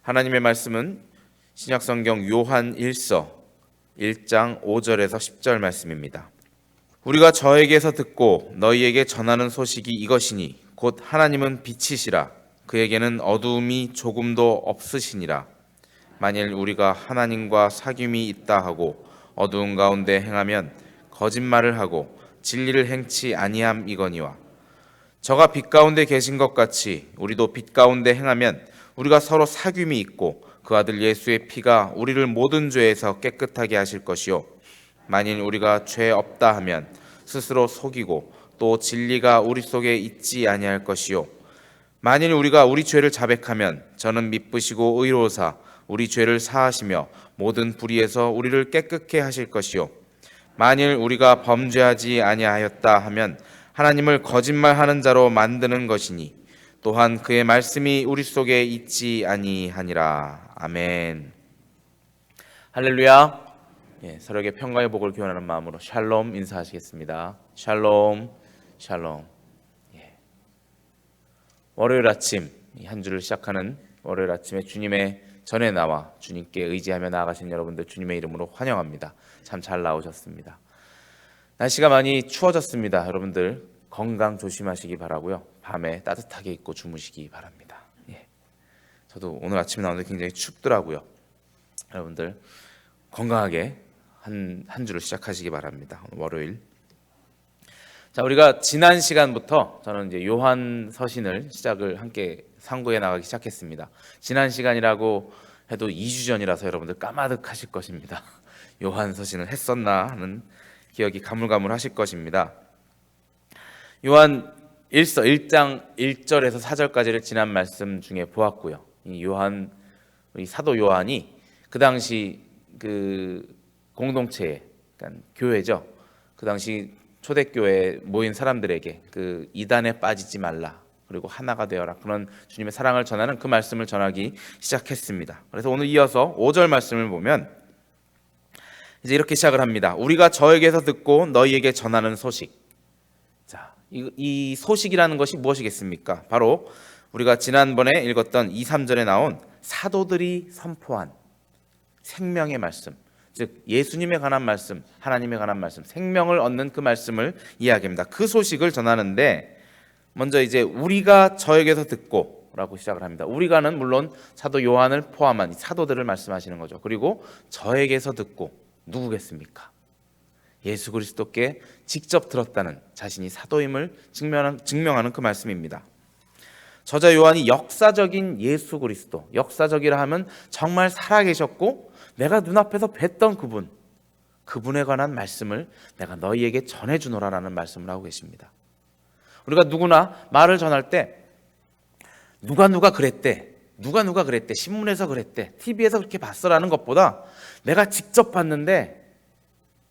하나님의 말씀은 신약성경 요한 1서 1장 5절에서 10절 말씀입니다. 우리가 저에게서 듣고 너희에게 전하는 소식이 이것이니 곧 하나님은 빛이시라. 그에게는 어두움이 조금도 없으시니라. 만일 우리가 하나님과 사귐이 있다 하고 어두운 가운데 행하면 거짓말을 하고 진리를 행치 아니함이거니와 저가 빛 가운데 계신 것 같이 우리도 빛 가운데 행하면 우리가 서로 사귐이 있고 그 아들 예수의 피가 우리를 모든 죄에서 깨끗하게 하실 것이요 만일 우리가 죄 없다 하면 스스로 속이고 또 진리가 우리 속에 있지 아니할 것이요 만일 우리가 우리 죄를 자백하면 저는 미쁘시고 의로우사 우리 죄를 사하시며 모든 불의에서 우리를 깨끗게 하실 것이요 만일 우리가 범죄하지 아니하였다 하면 하나님을 거짓말하는 자로 만드는 것이니 또한 그의 말씀이 우리 속에 있지 아니하니라. 아멘. 할렐루야. 서로에게 평강의 복을 기원하는 마음으로 샬롬 인사하시겠습니다. 샬롬, 샬롬. 월요일 아침 한 주를 시작하는 월요일 아침에 주님의 전에 나와 주님께 의지하며 나아가신 여러분들 주님의 이름으로 환영합니다. 참 잘 나오셨습니다. 날씨가 많이 추워졌습니다. 여러분들 건강 조심하시기 바라고요. 밤에 따뜻하게 입고 주무시기 바랍니다. 저도 오늘 아침에 나오는데 굉장히 춥더라고요. 여러분들 건강하게 한 주를 시작하시기 바랍니다. 월요일. 자, 우리가 지난 시간부터 저는 이제 요한 서신을 시작을 함께 상고해 나가기 시작했습니다. 지난 시간이라고 해도 2주 전이라서 여러분들 까마득하실 것입니다. 요한 서신을 했었나 하는 기억이 가물가물하실 것입니다. 요한 1서 1장 1절에서 4절까지를 지난 말씀 중에 보았고요. 이 요한, 우리 사도 요한이 그 당시 그 공동체에, 그러니까 교회죠. 그 당시 초대교회에 모인 사람들에게 그 이단에 빠지지 말라, 그리고 하나가 되어라, 그런 주님의 사랑을 전하는 그 말씀을 전하기 시작했습니다. 그래서 오늘 이어서 5절 말씀을 보면 이제 이렇게 시작을 합니다. 우리가 저에게서 듣고 너희에게 전하는 소식. 자, 이 소식이라는 것이 무엇이겠습니까? 바로 우리가 지난번에 읽었던 2, 3절에 나온 사도들이 선포한 생명의 말씀, 즉 예수님에 관한 말씀, 하나님에 관한 말씀, 생명을 얻는 그 말씀을 이야기합니다. 그 소식을 전하는데 먼저 이제 우리가 저에게서 듣고 라고 시작을 합니다. 우리가는 물론 사도 요한을 포함한 사도들을 말씀하시는 거죠. 그리고 저에게서 듣고, 누구겠습니까? 예수 그리스도께 직접 들었다는 자신이 사도임을 증명하는 그 말씀입니다. 저자 요한이 역사적인 예수 그리스도, 역사적이라 하면 정말 살아계셨고 내가 눈앞에서 뵀던 그분에 관한 말씀을 내가 너희에게 전해주노라라는 말씀을 하고 계십니다. 우리가 누구나 말을 전할 때 누가 그랬대, 누가 그랬대, 신문에서 그랬대, TV에서 그렇게 봤어라는 것보다 내가 직접 봤는데,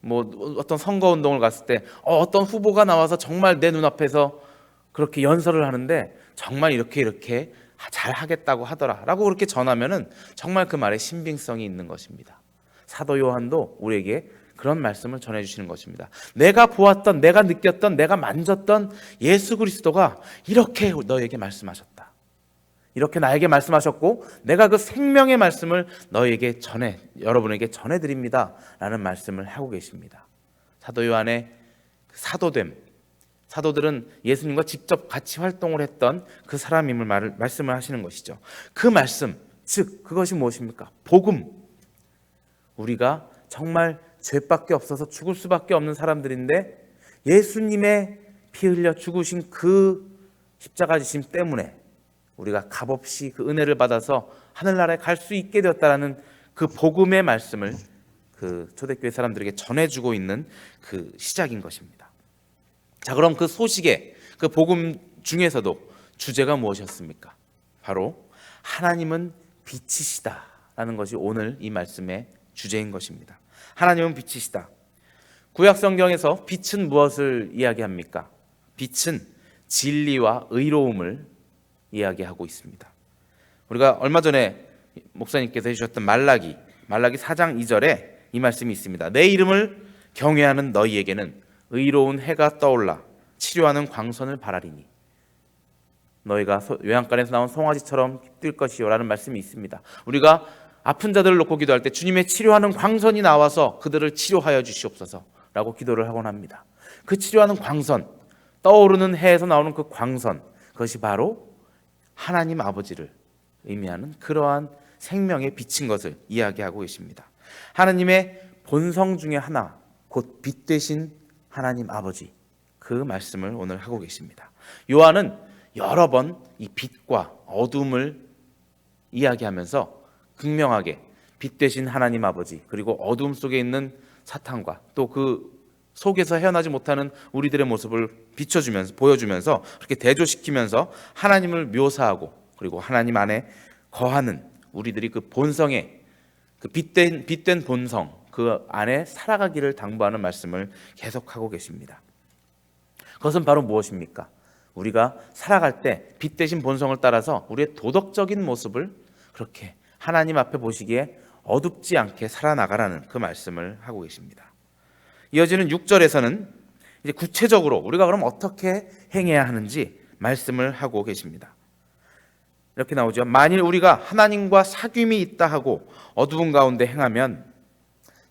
뭐 어떤 선거운동을 갔을 때 어떤 후보가 나와서 정말 내 눈앞에서 그렇게 연설을 하는데 정말 이렇게 잘 하겠다고 하더라 라고 그렇게 전하면은 정말 그 말에 신빙성이 있는 것입니다. 사도 요한도 우리에게 그런 말씀을 전해주시는 것입니다. 내가 보았던, 내가 느꼈던, 내가 만졌던 예수 그리스도가 이렇게 너에게 말씀하셨다, 이렇게 나에게 말씀하셨고 내가 그 생명의 말씀을 너에게 여러분에게 전해드립니다 라는 말씀을 하고 계십니다. 사도 요한의 사도됨, 사도들은 예수님과 직접 같이 활동을 했던 그 사람임을 말씀을 하시는 것이죠. 그 말씀, 즉 그것이 무엇입니까? 복음. 우리가 정말 죄밖에 없어서 죽을 수밖에 없는 사람들인데 예수님의 피 흘려 죽으신 그 십자가 지심 때문에 우리가 값없이 그 은혜를 받아서 하늘나라에 갈 수 있게 되었다라는 그 복음의 말씀을 그 초대교회 사람들에게 전해주고 있는 그 시작인 것입니다. 자, 그럼 그 소식의 그 복음 중에서도 주제가 무엇이었습니까? 바로 하나님은 빛이시다라는 것이 오늘 이 말씀의 주제인 것입니다. 하나님은 빛이시다. 구약 성경에서 빛은 무엇을 이야기합니까? 빛은 진리와 의로움을 이야기하고 있습니다. 우리가 얼마 전에 목사님께서 해주셨던 말라기 4장 2절에 이 말씀이 있습니다. 내 이름을 경외하는 너희에게는 의로운 해가 떠올라 치료하는 광선을 바라리니. 너희가 요양간에서 나온 송아지처럼 뛸 것이요 라는 말씀이 있습니다. 우리가 아픈 자들을 놓고 기도할 때 주님의 치료하는 광선이 나와서 그들을 치료하여 주시옵소서 라고 기도를 하곤 합니다. 그 치료하는 광선, 떠오르는 해에서 나오는 그 광선, 그것이 바로 하나님 아버지를 의미하는 그러한 생명의 빛인 것을 이야기하고 계십니다. 하나님의 본성 중에 하나, 곧 빛 되신 하나님 아버지, 그 말씀을 오늘 하고 계십니다. 요한은 여러 번 이 빛과 어둠을 이야기하면서 극명하게 빛 되신 하나님 아버지, 그리고 어둠 속에 있는 사탄과 또 그 속에서 헤어나지 못하는 우리들의 모습을 비춰주면서, 보여주면서 그렇게 대조시키면서 하나님을 묘사하고, 그리고 하나님 안에 거하는 우리들이 그 본성의 그 빛된 본성, 그 안에 살아가기를 당부하는 말씀을 계속하고 계십니다. 그것은 바로 무엇입니까? 우리가 살아갈 때 빛 대신 본성을 따라서 우리의 도덕적인 모습을 그렇게 하나님 앞에 보시기에 어둡지 않게 살아나가라는 그 말씀을 하고 계십니다. 이어지는 6절에서는 이제 구체적으로 우리가 그럼 어떻게 행해야 하는지 말씀을 하고 계십니다. 이렇게 나오죠. 만일 우리가 하나님과 사귐이 있다 하고 어두운 가운데 행하면,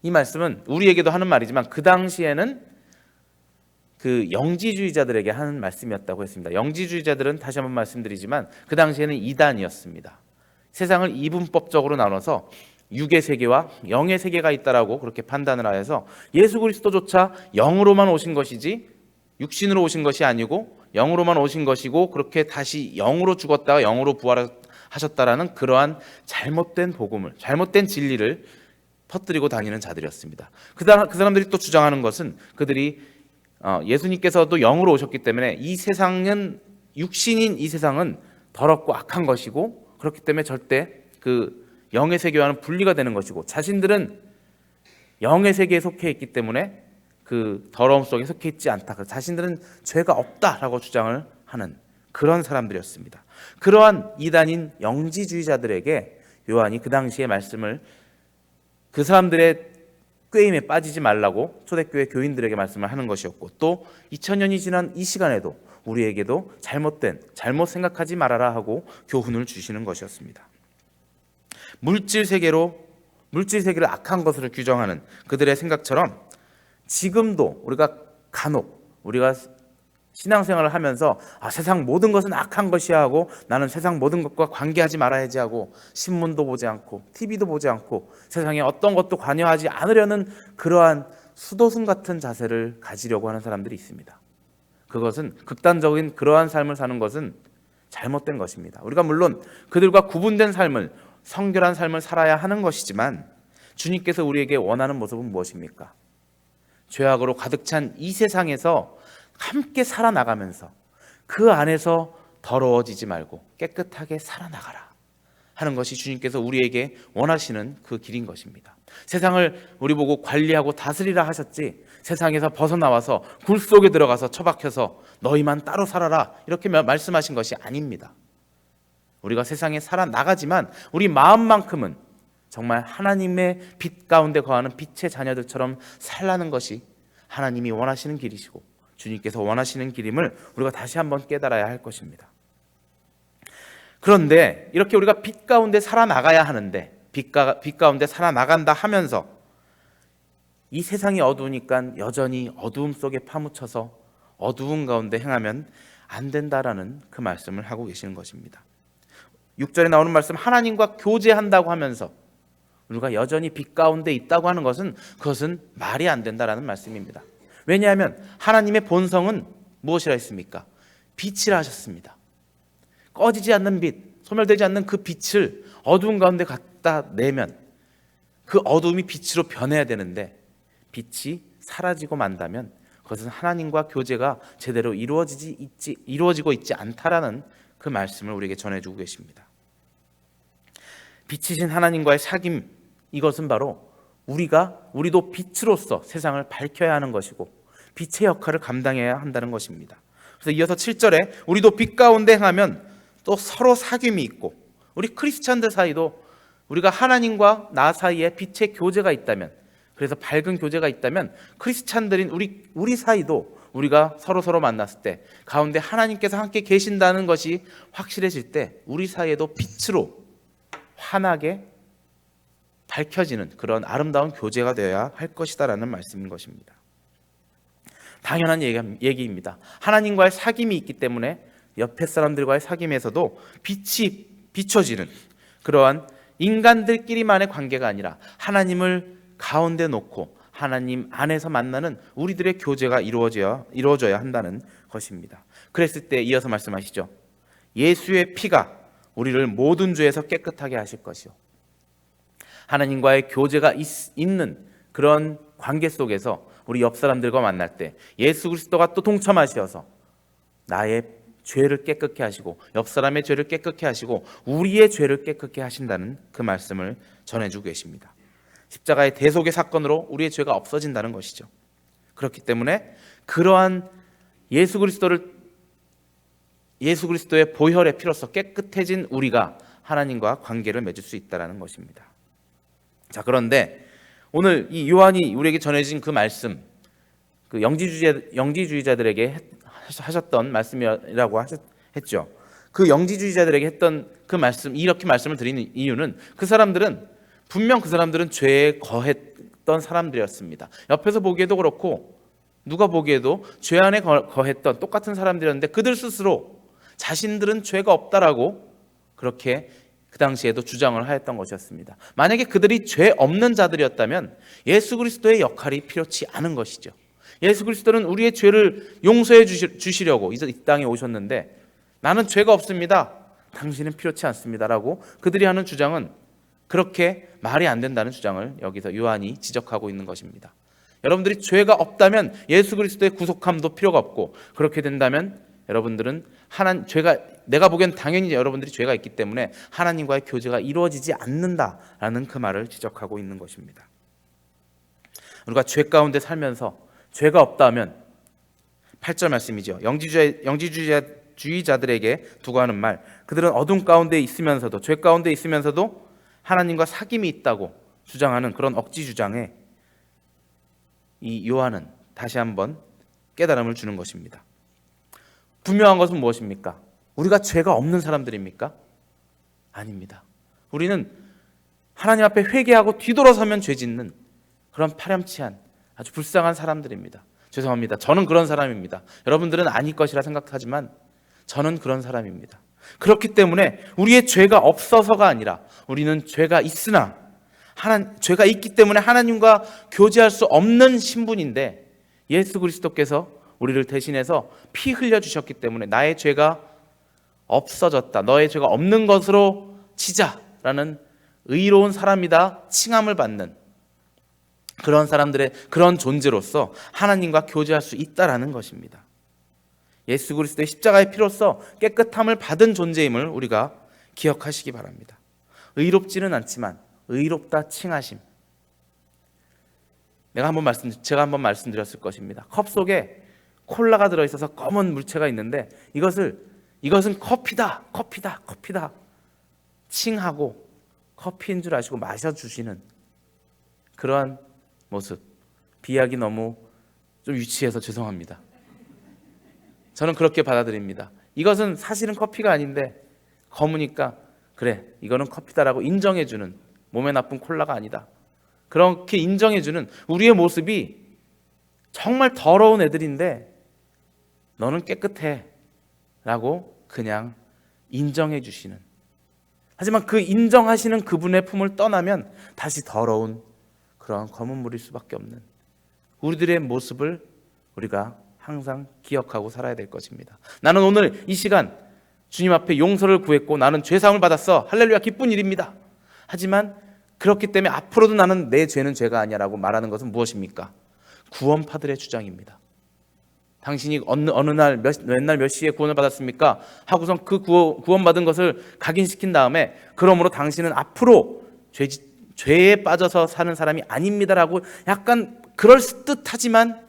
이 말씀은 우리에게도 하는 말이지만 그 당시에는 그 영지주의자들에게 하는 말씀이었다고 했습니다. 영지주의자들은 다시 한번 말씀드리지만 그 당시에는 이단이었습니다. 세상을 이분법적으로 나눠서 육의 세계와 영의 세계가 있다라고 그렇게 판단을 하여서 예수 그리스도조차 영으로만 오신 것이지 육신으로 오신 것이 아니고 영으로만 오신 것이고, 그렇게 다시 영으로 죽었다가 영으로 부활하셨다라는 그러한 잘못된 복음을, 잘못된 진리를 퍼뜨리고 다니는 자들이었습니다. 그 사람들이 또 주장하는 것은 그들이 예수님께서도 영으로 오셨기 때문에 이 세상은, 육신인 이 세상은 더럽고 악한 것이고, 그렇기 때문에 절대 그 영의 세계와는 분리가 되는 것이고, 자신들은 영의 세계에 속해 있기 때문에 그 더러움 속에 속해 있지 않다, 자신들은 죄가 없다라고 주장을 하는 그런 사람들이었습니다. 그러한 이단인 영지주의자들에게 요한이 그 당시의 말씀을, 그 사람들의 꾀임에 빠지지 말라고 초대교회 교인들에게 말씀을 하는 것이었고, 또 2000년이 지난 이 시간에도 우리에게도 잘못 생각하지 말아라 하고 교훈을 주시는 것이었습니다. 물질 세계를 악한 것으로 규정하는 그들의 생각처럼 지금도 우리가 간혹 우리가 신앙생활을 하면서 세상 모든 것은 악한 것이야 하고, 나는 세상 모든 것과 관계하지 말아야지 하고, 신문도 보지 않고 TV도 보지 않고 세상에 어떤 것도 관여하지 않으려는 그러한 수도승 같은 자세를 가지려고 하는 사람들이 있습니다. 그것은 극단적인 그러한 삶을 사는 것은 잘못된 것입니다. 우리가 물론 그들과 구분된 삶을, 성결한 삶을 살아야 하는 것이지만 주님께서 우리에게 원하는 모습은 무엇입니까? 죄악으로 가득 찬 이 세상에서 함께 살아나가면서 그 안에서 더러워지지 말고 깨끗하게 살아나가라 하는 것이 주님께서 우리에게 원하시는 그 길인 것입니다. 세상을 우리 보고 관리하고 다스리라 하셨지, 세상에서 벗어나와서 굴 속에 들어가서 처박혀서 너희만 따로 살아라 이렇게 말씀하신 것이 아닙니다. 우리가 세상에 살아나가지만 우리 마음만큼은 정말 하나님의 빛 가운데 거하는 빛의 자녀들처럼 살라는 것이 하나님이 원하시는 길이시고 주님께서 원하시는 길임을 우리가 다시 한번 깨달아야 할 것입니다. 그런데 이렇게 우리가 빛 가운데 살아나가야 하는데, 빛 가운데 살아나간다 하면서 이 세상이 어두우니까 여전히 어두움 속에 파묻혀서 어두운 가운데 행하면 안 된다라는 그 말씀을 하고 계시는 것입니다. 6절에 나오는 말씀, 하나님과 교제한다고 하면서 우리가 여전히 빛 가운데 있다고 하는 것은, 그것은 말이 안 된다라는 말씀입니다. 왜냐하면 하나님의 본성은 무엇이라 했습니까? 빛이라 하셨습니다. 꺼지지 않는 빛, 소멸되지 않는 그 빛을 어두운 가운데 갖다 내면 그 어두움이 빛으로 변해야 되는데, 빛이 사라지고 만다면 그것은 하나님과 교제가 제대로 이루어지고 있지 않다라는 그 말씀을 우리에게 전해주고 계십니다. 빛이신 하나님과의 사귐, 이것은 바로 우리도 빛으로서 세상을 밝혀야 하는 것이고 빛의 역할을 감당해야 한다는 것입니다. 그래서 이어서 7절에 우리도 빛 가운데 행하면 또 서로 사귐이 있고, 우리 크리스찬들 사이도 우리가 하나님과 나 사이에 빛의 교제가 있다면, 그래서 밝은 교제가 있다면 크리스찬들인 우리 사이도 우리가 서로 만났을 때 가운데 하나님께서 함께 계신다는 것이 확실해질 때 우리 사이에도 빛으로 환하게 밝혀지는 그런 아름다운 교제가 되어야 할 것이다라는 말씀인 것입니다. 당연한 얘기입니다. 하나님과의 사귐이 있기 때문에 옆에 사람들과의 사귐에서도 빛이 비춰지는 그러한 인간들끼리만의 관계가 아니라 하나님을 가운데 놓고 하나님 안에서 만나는 우리들의 교제가 이루어져야 한다는 것입니다. 그랬을 때 이어서 말씀하시죠. 예수의 피가 우리를 모든 죄에서 깨끗하게 하실 것이요. 하나님과의 교제가 있는 그런 관계 속에서 우리 옆 사람들과 만날 때 예수 그리스도가 또 동참하셔서 나의 죄를 깨끗게 하시고 옆 사람의 죄를 깨끗게 하시고 우리의 죄를 깨끗게 하신다는 그 말씀을 전해주고 계십니다. 십자가의 대속의 사건으로 우리의 죄가 없어진다는 것이죠. 그렇기 때문에 그러한 예수 그리스도의 보혈의 피로써 깨끗해진 우리가 하나님과 관계를 맺을 수 있다는 것입니다. 자, 그런데 오늘 이 요한이 우리에게 전해진 그 말씀, 그 영지주의자들에게 하셨던 말씀이라고 했죠. 그 영지주의자들에게 했던 그 말씀, 이렇게 말씀을 드리는 이유는 그 사람들은 분명 그 사람들은 죄에 거했던 사람들이었습니다. 옆에서 보기에도 그렇고 누가 보기에도 죄 안에 거했던 똑같은 사람들이었는데 그들 스스로 자신들은 죄가 없다라고 그렇게 그 당시에도 주장을 하였던 것이었습니다. 만약에 그들이 죄 없는 자들이었다면 예수 그리스도의 역할이 필요치 않은 것이죠. 예수 그리스도는 우리의 죄를 용서해 주시려고 이 땅에 오셨는데 나는 죄가 없습니다. 당신은 필요치 않습니다라고 그들이 하는 주장은 그렇게 말이 안 된다는 주장을 여기서 요한이 지적하고 있는 것입니다. 여러분들이 죄가 없다면 예수 그리스도의 구속함도 필요가 없고 그렇게 된다면 여러분들은 내가 보기엔 당연히 여러분들이 죄가 있기 때문에 하나님과의 교제가 이루어지지 않는다라는 그 말을 지적하고 있는 것입니다. 우리가 죄 가운데 살면서 죄가 없다면 8절 말씀이죠. 영지주의자들에게 두고 하는 말, 그들은 어둠 가운데 있으면서도 죄 가운데 있으면서도 하나님과 사귐이 있다고 주장하는 그런 억지 주장에 이 요한은 다시 한번 깨달음을 주는 것입니다. 분명한 것은 무엇입니까? 우리가 죄가 없는 사람들입니까? 아닙니다. 우리는 하나님 앞에 회개하고 뒤돌아서면 죄 짓는 그런 파렴치한 아주 불쌍한 사람들입니다. 죄송합니다. 저는 그런 사람입니다. 여러분들은 아닐 것이라 생각하지만 저는 그런 사람입니다. 그렇기 때문에 우리의 죄가 없어서가 아니라 우리는 죄가 있으나 죄가 있기 때문에 하나님과 교제할 수 없는 신분인데 예수 그리스도께서 우리를 대신해서 피 흘려 주셨기 때문에 나의 죄가 없어졌다, 너의 죄가 없는 것으로 치자라는 의로운 사람이다 칭함을 받는 그런 사람들의 그런 존재로서 하나님과 교제할 수 있다라는 것입니다. 예수 그리스도의 십자가의 피로써 깨끗함을 받은 존재임을 우리가 기억하시기 바랍니다. 의롭지는 않지만 의롭다 칭하심. 제가 한번 말씀드렸을 것입니다. 컵 속에 콜라가 들어있어서 검은 물체가 있는데 이것은 커피다 칭하고 커피인 줄 아시고 마셔주시는 그러한 모습. 비약이 너무 좀 유치해서 죄송합니다. 저는 그렇게 받아들입니다. 이것은 사실은 커피가 아닌데 검으니까 그래 이거는 커피다라고 인정해주는, 몸에 나쁜 콜라가 아니다 그렇게 인정해주는 우리의 모습이 정말 더러운 애들인데 너는 깨끗해 라고 그냥 인정해 주시는, 하지만 그 인정하시는 그분의 품을 떠나면 다시 더러운 그런 검은 물일 수밖에 없는 우리들의 모습을 우리가 항상 기억하고 살아야 될 것입니다. 나는 오늘 이 시간 주님 앞에 용서를 구했고 나는 죄사함을 받았어. 할렐루야, 기쁜 일입니다. 하지만 그렇기 때문에 앞으로도 나는 내 죄는 죄가 아니야 라고 말하는 것은 무엇입니까? 구원파들의 주장입니다. 당신이 어느 날 몇 시에 구원을 받았습니까? 하고선 그 구원받은 것을 각인시킨 다음에 그러므로 당신은 앞으로 죄에 빠져서 사는 사람이 아닙니다라고 약간 그럴듯하지만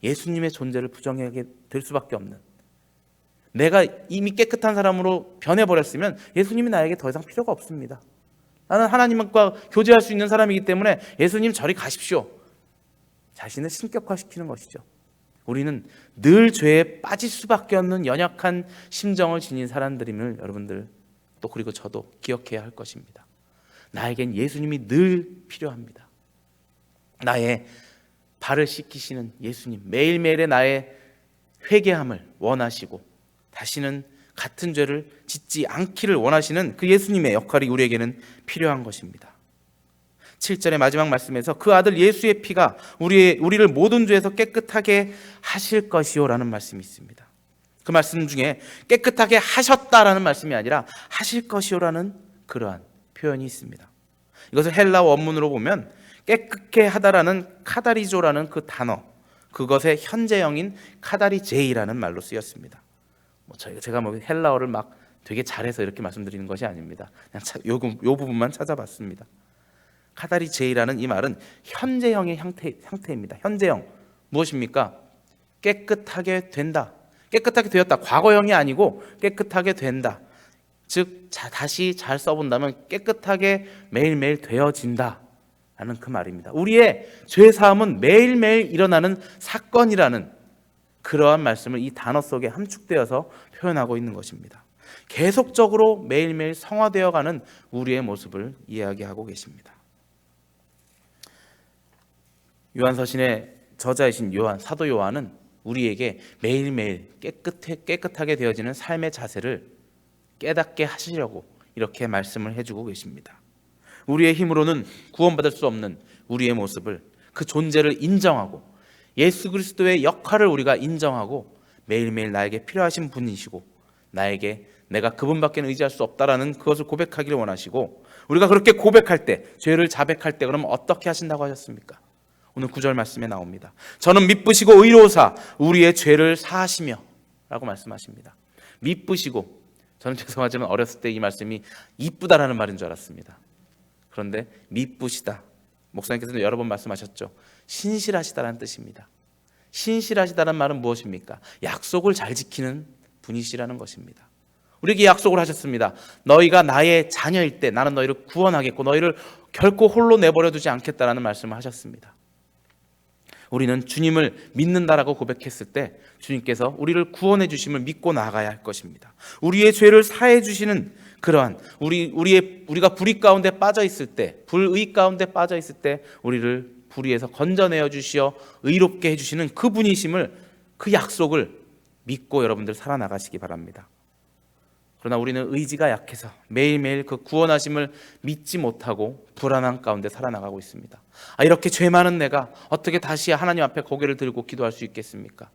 예수님의 존재를 부정하게 될 수밖에 없는, 내가 이미 깨끗한 사람으로 변해버렸으면 예수님이 나에게 더 이상 필요가 없습니다. 나는 하나님과 교제할 수 있는 사람이기 때문에 예수님 저리 가십시오. 자신을 신격화시키는 것이죠. 우리는 늘 죄에 빠질 수밖에 없는 연약한 심정을 지닌 사람들임을 여러분들 또 그리고 저도 기억해야 할 것입니다. 나에겐 예수님이 늘 필요합니다. 나의 발을 씻기시는 예수님, 매일매일의 나의 회개함을 원하시고 다시는 같은 죄를 짓지 않기를 원하시는 그 예수님의 역할이 우리에게는 필요한 것입니다. 7절의 마지막 말씀에서 그 아들 예수의 피가 우리를 모든 죄에서 깨끗하게 하실 것이요라는 말씀이 있습니다. 그 말씀 중에 깨끗하게 하셨다라는 말씀이 아니라 하실 것이요라는 그러한 표현이 있습니다. 이것을 헬라 원문으로 보면 깨끗게 하다라는 카다리조라는 그 단어, 그것의 현재형인 카다리제이라는 말로 쓰였습니다. 제가 헬라어를 막 되게 잘해서 이렇게 말씀드리는 것이 아닙니다. 그냥 요 부분만 찾아봤습니다. 카다리제이라는 이 말은 현재형의 형태입니다. 현재형 무엇입니까? 깨끗하게 된다, 깨끗하게 되었다. 과거형이 아니고 깨끗하게 된다. 즉 다시 잘 써본다면 깨끗하게 매일매일 되어진다 라는 그 말입니다. 우리의 죄사함은 매일매일 일어나는 사건이라는 그러한 말씀을 이 단어 속에 함축되어서 표현하고 있는 것입니다. 계속적으로 매일매일 성화되어가는 우리의 모습을 이야기하고 계십니다. 요한서신의 저자이신 사도 요한은 우리에게 매일매일 깨끗하게 되어지는 삶의 자세를 깨닫게 하시려고 이렇게 말씀을 해주고 계십니다. 우리의 힘으로는 구원받을 수 없는 우리의 모습을, 그 존재를 인정하고 예수 그리스도의 역할을 우리가 인정하고 매일매일 나에게 필요하신 분이시고 나에게 내가 그분밖에 의지할 수 없다라는 그것을 고백하기를 원하시고, 우리가 그렇게 고백할 때, 죄를 자백할 때 그러면 어떻게 하신다고 하셨습니까? 오늘 9절 말씀에 나옵니다. 저는 미쁘시고 의로우사 우리의 죄를 사하시며 라고 말씀하십니다. 미쁘시고, 저는 죄송하지만 어렸을 때 이 말씀이 이쁘다라는 말인 줄 알았습니다. 그런데 미쁘시다, 목사님께서는 여러 번 말씀하셨죠. 신실하시다라는 뜻입니다. 신실하시다는 말은 무엇입니까? 약속을 잘 지키는 분이시라는 것입니다. 우리에게 약속을 하셨습니다. 너희가 나의 자녀일 때 나는 너희를 구원하겠고 너희를 결코 홀로 내버려 두지 않겠다라는 말씀을 하셨습니다. 우리는 주님을 믿는다라고 고백했을 때 주님께서 우리를 구원해 주심을 믿고 나아가야 할 것입니다. 우리의 죄를 사해 주시는 그러한 우리가 불의 가운데 빠져 있을 때, 불의 가운데 빠져 있을 때 우리를 불의에서 건져내어 주시어 의롭게 해 주시는 그 분이심을, 그 약속을 믿고 여러분들 살아나가시기 바랍니다. 그러나 우리는 의지가 약해서 매일매일 그 구원하심을 믿지 못하고 불안한 가운데 살아나가고 있습니다. 이렇게 죄 많은 내가 어떻게 다시 하나님 앞에 고개를 들고 기도할 수 있겠습니까?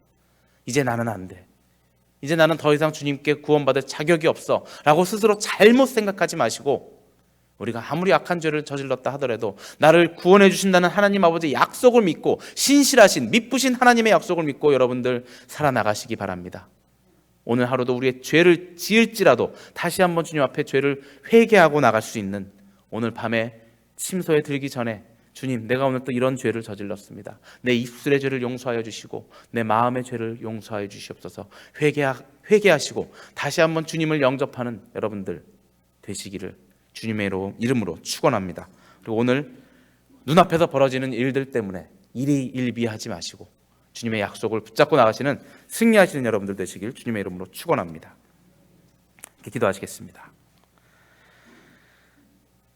이제 나는 안 돼, 이제 나는 더 이상 주님께 구원받을 자격이 없어 라고 스스로 잘못 생각하지 마시고, 우리가 아무리 악한 죄를 저질렀다 하더라도 나를 구원해 주신다는 하나님 아버지의 약속을 믿고, 신실하신 미쁘신 하나님의 약속을 믿고 여러분들 살아나가시기 바랍니다. 오늘 하루도 우리의 죄를 지을지라도 다시 한번 주님 앞에 죄를 회개하고 나갈 수 있는, 오늘 밤에 침소에 들기 전에 주님, 내가 오늘 또 이런 죄를 저질렀습니다. 내 입술의 죄를 용서하여 주시고 내 마음의 죄를 용서하여 주시옵소서. 회개하시고 다시 한번 주님을 영접하는 여러분들 되시기를 주님의 이름으로 축원합니다. 그리고 오늘 눈앞에서 벌어지는 일들 때문에 일희일비하지 마시고 주님의 약속을 붙잡고 나가시는 승리하시는 여러분들 되시길 주님의 이름으로 축원합니다. 이렇게 기도하시겠습니다.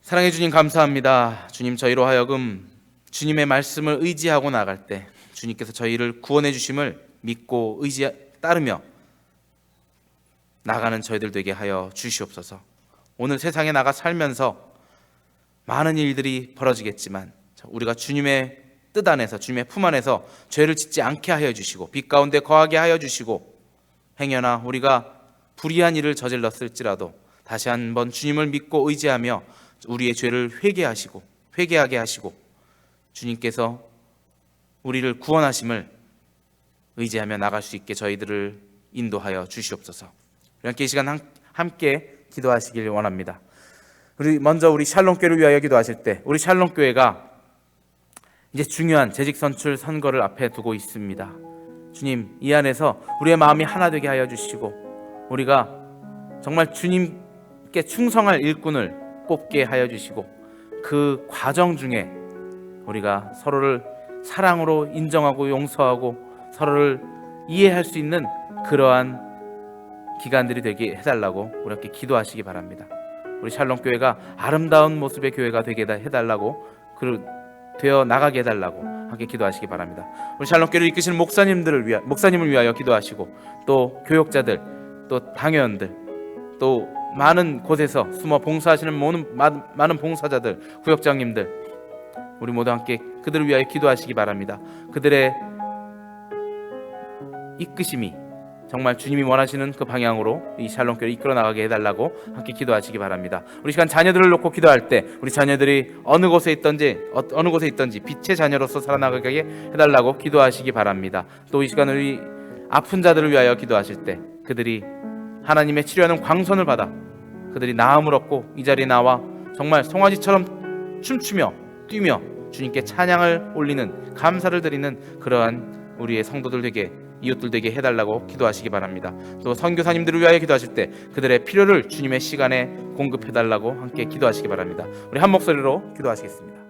사랑해 주님, 감사합니다. 주님, 저희로 하여금 주님의 말씀을 의지하고 나갈 때 주님께서 저희를 구원해 주심을 믿고 따르며 나가는 저희들 되게 하여 주시옵소서. 오늘 세상에 나가 살면서 많은 일들이 벌어지겠지만 우리가 주님의 뜻 안에서, 주님의 품 안에서 죄를 짓지 않게 하여 주시고 빛 가운데 거하게 하여 주시고, 행여나 우리가 불의한 일을 저질렀을지라도 다시 한번 주님을 믿고 의지하며 우리의 죄를 회개하게 하시고 주님께서 우리를 구원하심을 의지하며 나갈 수 있게 저희들을 인도하여 주시옵소서. 이렇게 이 시간 함께 기도하시길 원합니다. 먼저 우리 샬롬교회를 위하여 기도하실 때, 우리 샬롬교회가 이제 중요한 재직선출 선거를 앞에 두고 있습니다. 주님, 이 안에서 우리의 마음이 하나 되게 하여 주시고 우리가 정말 주님께 충성할 일꾼을 뽑게 하여 주시고, 그 과정 중에 우리가 서로를 사랑으로 인정하고 용서하고 서로를 이해할 수 있는 그러한 기간들이 되게 해달라고 우리 함께 기도하시기 바랍니다. 우리 샬롬교회가 아름다운 모습의 교회가 되게 해달라고, 되어 나가게 해달라고 함께 기도하시기 바랍니다. 우리 샬롬교회를 이끄시는 목사님을 위하여 기도하시고, 또 교역자들, 또 당회원들, 또 많은 곳에서 숨어 봉사하시는 많은 봉사자들, 구역장님들, 우리 모두 함께 그들을 위하여 기도하시기 바랍니다. 그들의 이끄심이 정말 주님이 원하시는 그 방향으로 이 샬롬교회를 이끌어 나가게 해달라고 함께 기도하시기 바랍니다. 우리 시간 자녀들을 놓고 기도할 때 우리 자녀들이 어느 곳에 있든지 빛의 자녀로서 살아나가게 해달라고 기도하시기 바랍니다. 또 이 시간 우리 아픈 자들을 위하여 기도하실 때 그들이 하나님의 치료하는 광선을 받아 그들이 나음을 얻고 이 자리에 나와 정말 송아지처럼 춤추며 뛰며 주님께 찬양을 올리는, 감사를 드리는 그러한 우리의 성도들 되게, 이웃들 되게 해달라고 기도하시기 바랍니다. 또 선교사님들을 위하여 기도하실 때 그들의 필요를 주님의 시간에 공급해달라고 함께 기도하시기 바랍니다. 우리 한 목소리로 기도하시겠습니다.